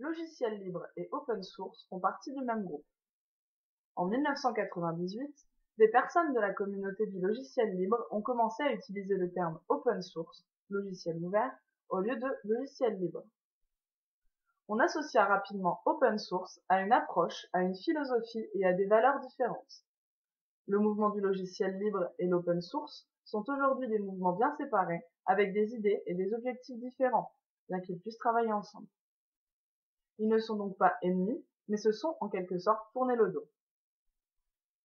Logiciel libre et open source font partie du même groupe. En 1998, des personnes de la communauté du logiciel libre ont commencé à utiliser le terme open source, logiciel ouvert, au lieu de logiciel libre. On associa rapidement open source à une approche, à une philosophie et à des valeurs différentes. Le mouvement du logiciel libre et l'open source sont aujourd'hui des mouvements bien séparés, avec des idées et des objectifs différents, bien qu'ils puissent travailler ensemble. Ils ne sont donc pas ennemis, mais se sont en quelque sorte tournés le dos.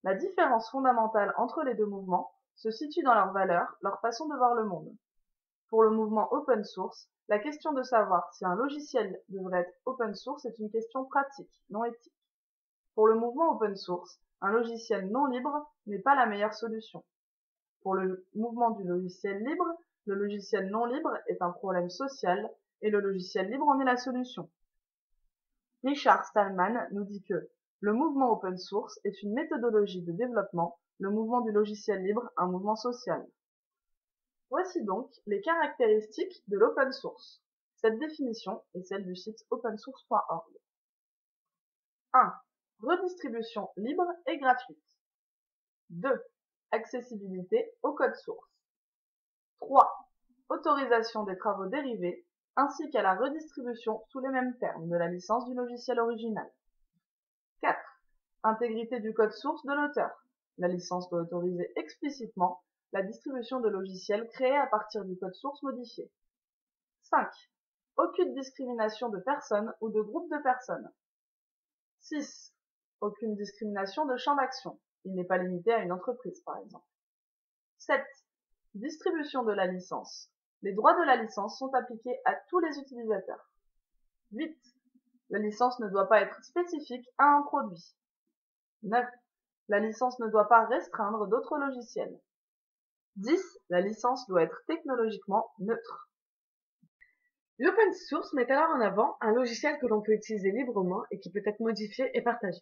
La différence fondamentale entre les deux mouvements se situe dans leurs valeurs, leur façon de voir le monde. Pour le mouvement open source, la question de savoir si un logiciel devrait être open source est une question pratique, non éthique. Pour le mouvement open source, un logiciel non libre n'est pas la meilleure solution. Pour le mouvement du logiciel libre, le logiciel non libre est un problème social et le logiciel libre en est la solution. Richard Stallman nous dit que le mouvement open source est une méthodologie de développement, le mouvement du logiciel libre un mouvement social. Voici donc les caractéristiques de l'open source. Cette définition est celle du site opensource.org. 1. Redistribution libre et gratuite. 2. Accessibilité au code source. 3. Autorisation des travaux dérivés, ainsi qu'à la redistribution sous les mêmes termes de la licence du logiciel original. 4. Intégrité du code source de l'auteur. La licence doit autoriser explicitement la distribution de logiciels créés à partir du code source modifié. 5. Aucune discrimination de personnes ou de groupes de personnes. 6. Aucune discrimination de champ d'action. Il n'est pas limité à une entreprise, par exemple. 7. Distribution de la licence. Les droits de la licence sont appliqués à tous les utilisateurs. 8. La licence ne doit pas être spécifique à un produit. 9. La licence ne doit pas restreindre d'autres logiciels. 10. La licence doit être technologiquement neutre. L'open source met alors en avant un logiciel que l'on peut utiliser librement et qui peut être modifié et partagé.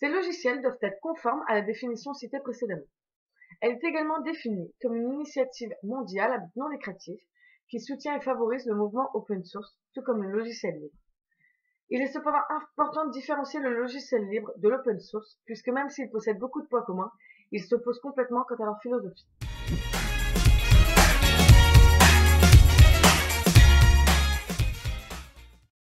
Ces logiciels doivent être conformes à la définition citée précédemment. Elle est également définie comme une initiative mondiale à but non lucratif qui soutient et favorise le mouvement open source, tout comme le logiciel libre. Il est cependant important de différencier le logiciel libre de l'open source, puisque même s'ils possèdent beaucoup de points communs, ils s'opposent complètement quant à leur philosophie.